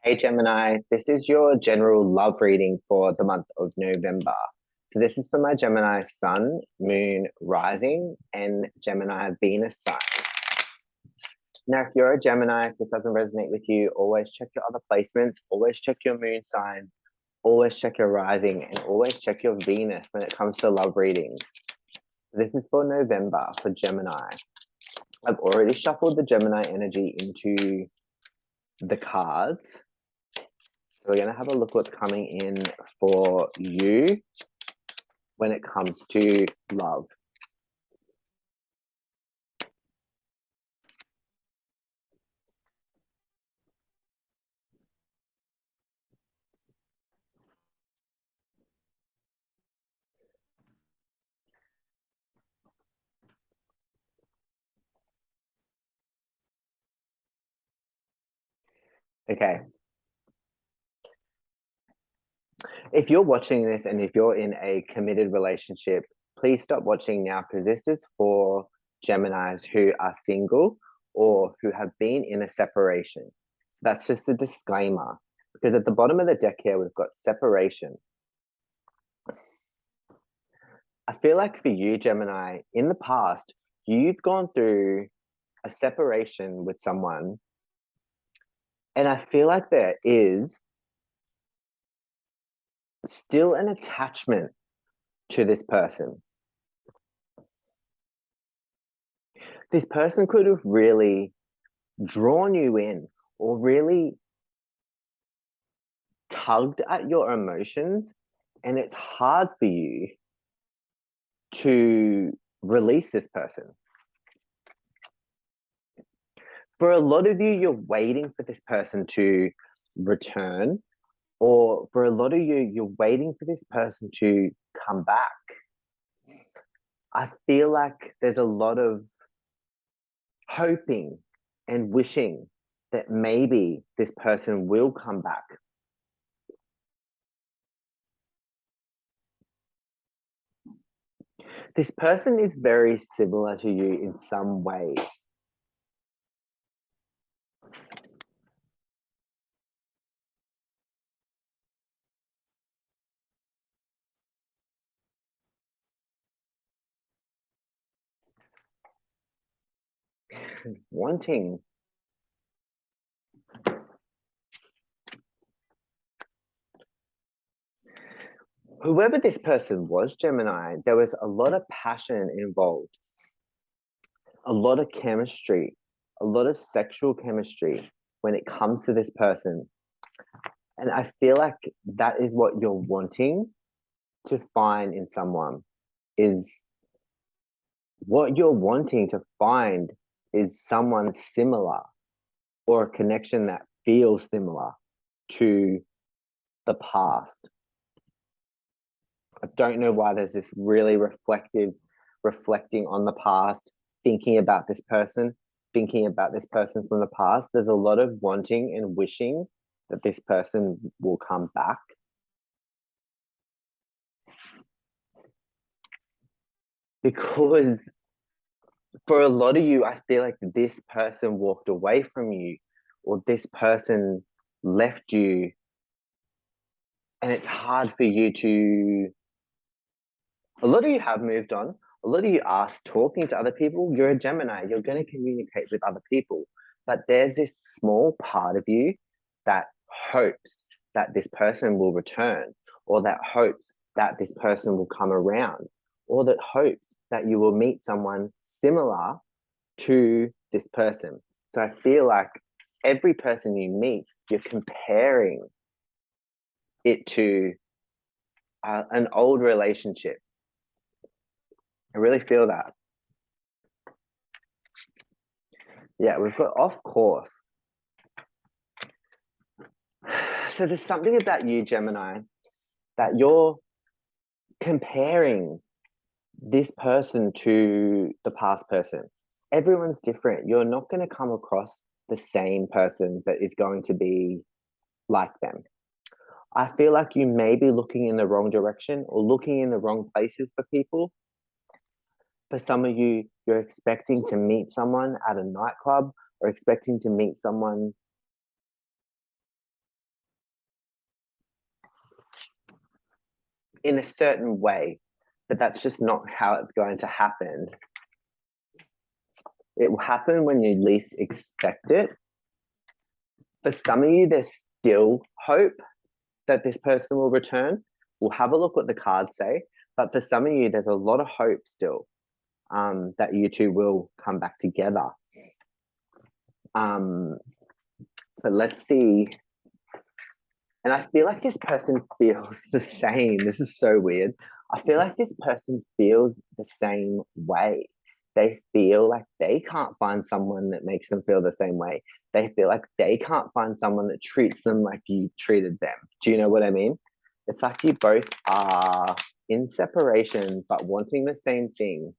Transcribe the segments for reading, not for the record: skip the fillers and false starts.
Hey Gemini, this is your general love reading for the month of November. So this is for my Gemini Sun, Moon, Rising, and Gemini Venus signs. Now, if you're a Gemini, if this doesn't resonate with you, always check your other placements, always check your moon sign, always check your rising, and always check your Venus when it comes to love readings. This is for November for Gemini. I've already shuffled the Gemini energy into the cards. So we're going to have a look what's coming in for you when it comes to love. Okay. If you're watching this and if you're in a committed relationship, please stop watching now because this is for Geminis who are single or who have been in a separation. So that's just a disclaimer because at the bottom of the deck here, we've got separation. I feel like for you, Gemini, in the past, you've gone through a separation with someone, and I feel like there is still an attachment to this person. This person could have really drawn you in or really tugged at your emotions, and it's hard for you to release this person. For a lot of you, you're waiting for this person to return, or for a lot of you, you're waiting for this person to come back. I feel like there's a lot of hoping and wishing that maybe this person will come back. This person is very similar to you in some ways. Wanting. Whoever this person was, Gemini, there was a lot of passion involved, a lot of chemistry, a lot of sexual chemistry when it comes to this person. And I feel like that is what you're wanting to find in someone is what you're wanting to find is someone similar or a connection that feels similar to the past. I don't know why there's this really reflecting on the past, thinking about this person, thinking about this person from the past. There's a lot of wanting and wishing that this person will come back. Because for a lot of you, I feel like this person walked away from you or this person left you, and it's hard for you to. A lot of you have moved on. A lot of you are talking to other people. You're a Gemini. You're going to communicate with other people. But there's this small part of you that hopes that this person will return, or that hopes that this person will come around, or that hopes that you will meet someone similar to this person. So I feel like every person you meet, you're comparing it to an old relationship. I really feel that. Yeah, we've got off course. So there's something about you, Gemini, that you're comparing this person to the past person. Everyone's different. You're not going to come across the same person that is going to be like them. I feel like you may be looking in the wrong direction or looking in the wrong places for people. For some of you, you're expecting to meet someone at a nightclub or expecting to meet someone in a certain way, but that's just not how it's going to happen. It will happen when you least expect it. For some of you, there's still hope that this person will return. We'll have a look what the cards say, but for some of you, there's a lot of hope still that you two will come back together. But let's see. And I feel like this person feels the same. This is so weird. I feel like this person feels the same way. They feel like they can't find someone that makes them feel the same way. They feel like they can't find someone that treats them like you treated them. Do you know what I mean? It's like you both are in separation, but wanting the same thing.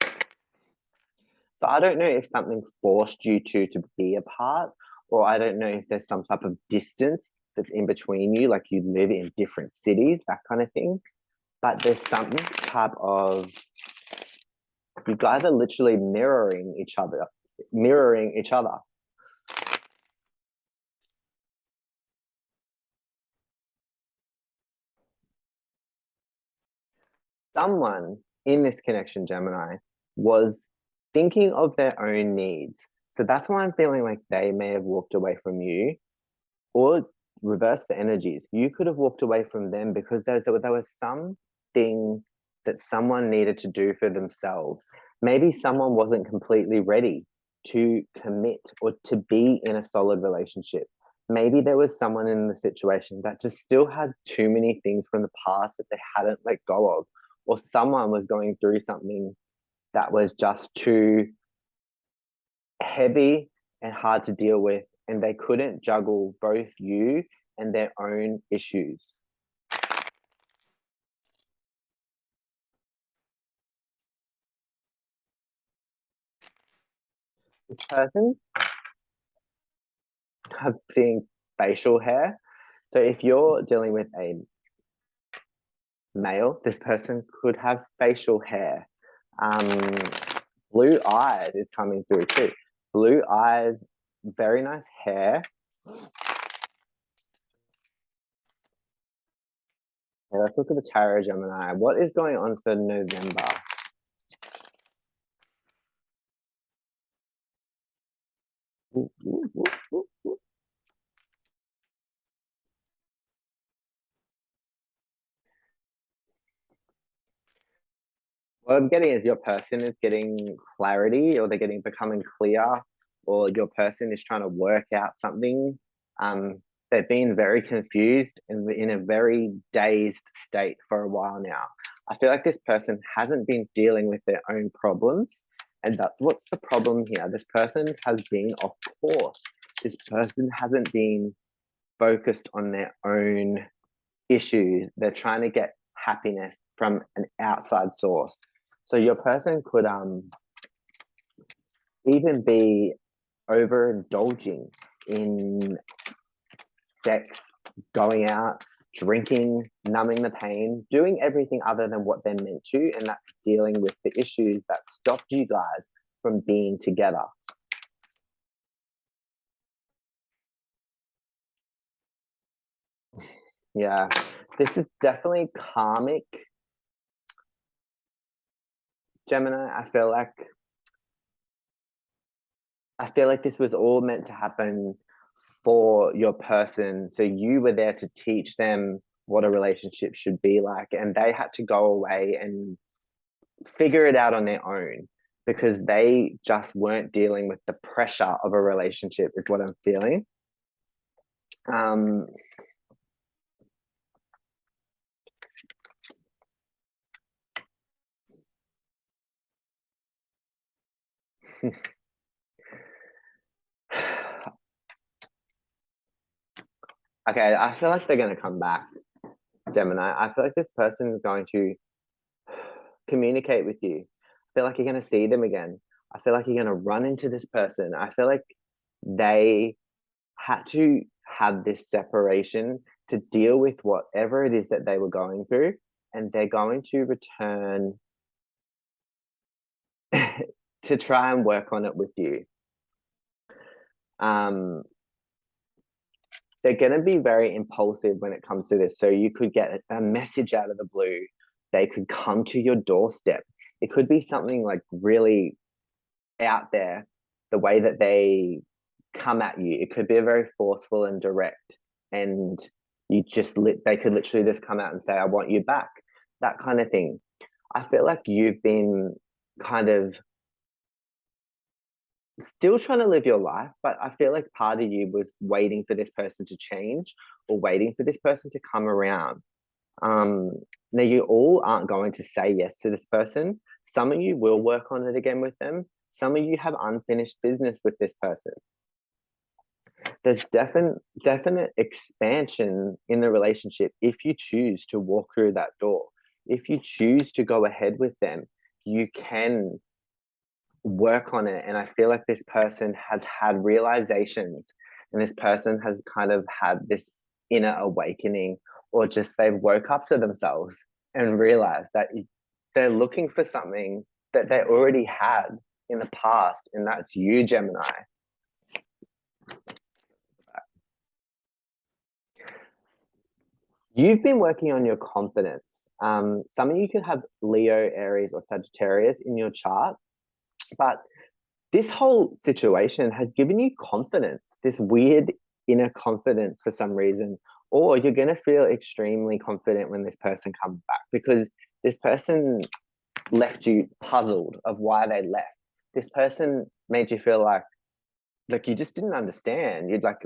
So I don't know if something forced you two to be apart, or I don't know if there's some type of distance that's in between you, like you live in different cities, that kind of thing. But there's some type of, you guys are literally mirroring each other, mirroring each other. Someone in this connection, Gemini, was thinking of their own needs. So that's why I'm feeling like they may have walked away from you, or reverse the energies. You could have walked away from them because there was something that someone needed to do for themselves. Maybe someone wasn't completely ready to commit or to be in a solid relationship. Maybe there was someone in the situation that just still had too many things from the past that they hadn't let go of, or someone was going through something that was just too heavy and hard to deal with, and they couldn't juggle both you and their own issues. This person have seen facial hair. So if you're dealing with a male, this person could have facial hair. Blue eyes is coming through too. Blue eyes, very nice hair. Okay, let's look at the tarot, Gemini. What is going on for November? Ooh, ooh, ooh, ooh. What I'm getting is your person is getting clarity, or they're getting becoming clear, or your person is trying to work out something. They've been very confused and in a very dazed state for a while now. I feel like this person hasn't been dealing with their own problems, and that's what's the problem here. This person has been off course. This person hasn't been focused on their own issues. They're trying to get happiness from an outside source. So your person could even be overindulging in sex, going out, drinking, numbing the pain, doing everything other than what they're meant to, and that's dealing with the issues that stopped you guys from being together. Yeah, this is definitely karmic, Gemini. I feel like this was all meant to happen for your person. So you were there to teach them what a relationship should be like, and they had to go away and figure it out on their own because they just weren't dealing with the pressure of a relationship, is what I'm feeling. Um, okay, I feel like they're going to come back, Gemini. I feel like this person is going to communicate with you. I feel like you're going to see them again. I feel like you're going to run into this person. I feel like they had to have this separation to deal with whatever it is that they were going through, and they're going to return to try and work on it with you. Um, they're going to be very impulsive when it comes to this. So you could get a message out of the blue. They could come to your doorstep. It could be something like really out there, the way that they come at you. It could be very forceful and direct. And they could literally just come out and say, I want you back, that kind of thing. I feel like you've been kind of still trying to live your life, but I feel like part of you was waiting for this person to change or waiting for this person to come around. Um, Now, you all aren't going to say yes to this person. Some of you will work on it again with them. Some of you have unfinished business with this person. There's definite expansion in the relationship if you choose to walk through that door. If you choose to go ahead with them, you can work on it. And I feel like this person has had realizations, and this person has kind of had this inner awakening, or just they've woke up to themselves and realized that they're looking for something that they already had in the past, and that's you, Gemini. You've been working on your confidence. Some of you could have Leo, Aries, or Sagittarius in your chart, but this whole situation has given you confidence, this weird inner confidence for some reason, or you're going to feel extremely confident when this person comes back, because this person left you puzzled of why they left. This person made you feel like you just didn't understand. You'd like,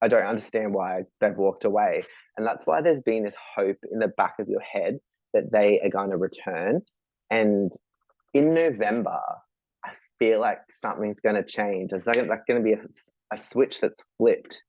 I don't understand why they've walked away. And that's why there's been this hope in the back of your head that they are going to return. And in November, I feel like something's going to change. It's like going to be a switch that's flipped.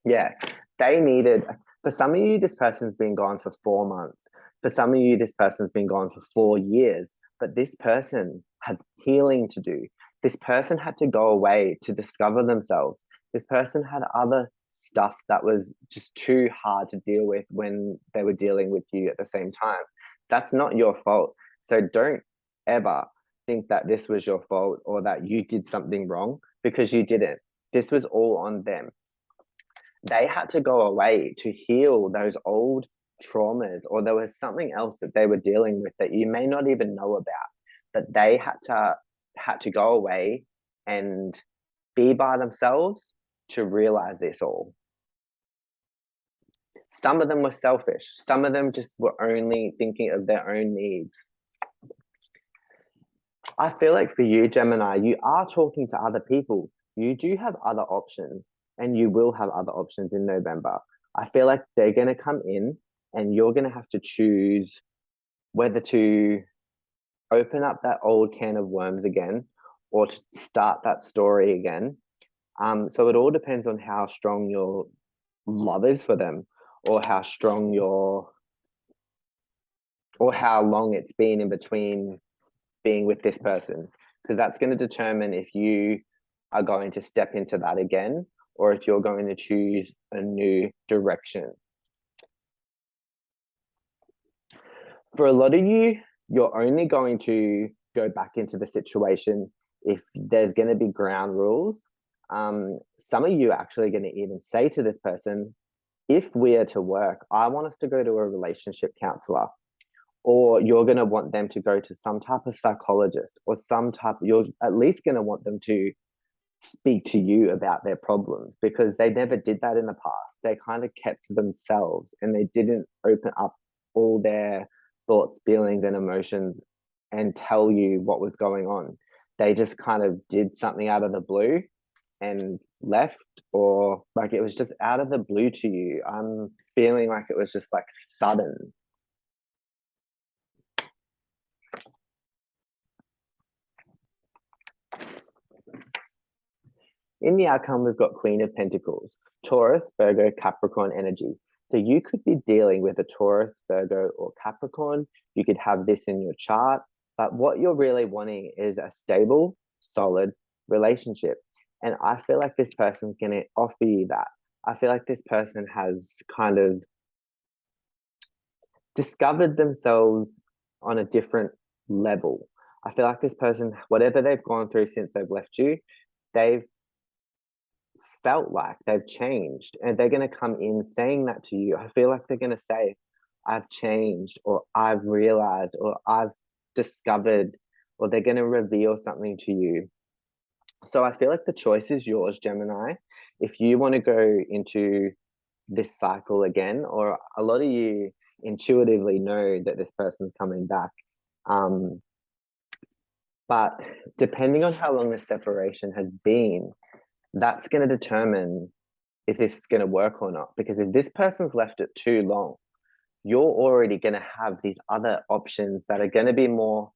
Yeah, they needed, for some of you, this person's been gone for 4 months. For some of you, this person's been gone for 4 years. But this person had healing to do. This person had to go away to discover themselves. This person had other stuff that was just too hard to deal with when they were dealing with you at the same time. That's not your fault. So don't ever think that this was your fault or that you did something wrong, because you didn't. This was all on them. They had to go away to heal those old traumas, or there was something else that they were dealing with that you may not even know about, but they had to go away and be by themselves to realize this all. Some of them were selfish. Some of them just were only thinking of their own needs. I feel like for you, Gemini, you are talking to other people. You do have other options, and you will have other options in November. I feel like they're going to come in, and you're going to have to choose whether to open up that old can of worms again or to start that story again. So it all depends on how strong your love is for them, or how strong or how long it's been in between being with this person, because that's going to determine if you are going to step into that again, or if you're going to choose a new direction. For a lot of you, you're only going to go back into the situation if there's going to be ground rules. Some of you are actually going to even say to this person, if we are to work, I want us to go to a relationship counselor. Or you're going to want them to go to some type of psychologist, or you're at least going to want them to speak to you about their problems, because they never did that in the past. They kind of kept to themselves, and they didn't open up all their thoughts, feelings, and emotions and tell you what was going on. They just kind of did something out of the blue and left, or like it was just out of the blue to you. I'm feeling like it was just like sudden. In the outcome, we've got Queen of Pentacles, Taurus, Virgo, Capricorn energy. So you could be dealing with a Taurus, Virgo, or Capricorn. You could have this in your chart, but what you're really wanting is a stable, solid relationship. And I feel like this person's going to offer you that. I feel like this person has kind of discovered themselves on a different level. I feel like this person, whatever they've gone through since they've left you, they've felt like they've changed, and they're going to come in saying that to you. I feel like they're going to say, I've changed, or I've realized, or I've discovered, or they're going to reveal something to you. So I feel like the choice is yours, Gemini. If you want to go into this cycle again, or a lot of you intuitively know that this person's coming back. But depending on how long the separation has been, that's going to determine if this is going to work or not. Because if this person's left it too long, you're already going to have these other options that are going to be more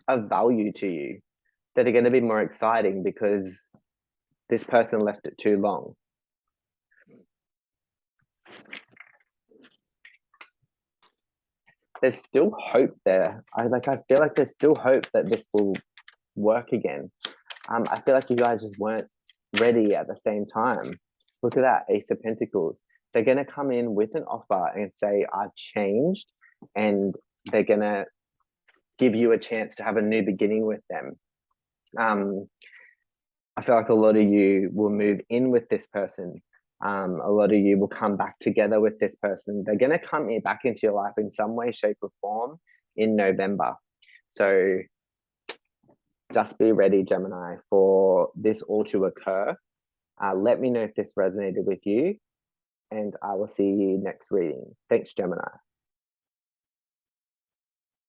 of value to you, that are going to be more exciting because this person left it too long. There's still hope there. I feel like there's still hope that this will work again. I feel like you guys just weren't ready at the same time. Look at that, Ace of Pentacles. They're going to come in with an offer and say, I've changed, and they're going to give you a chance to have a new beginning with them. I feel like a lot of you will move in with this person. A lot of you will come back together with this person. They're going to come back into your life in some way, shape, or form in November. So just be ready, Gemini, for this all to occur. Let me know if this resonated with you, and I will see you next reading. Thanks, Gemini.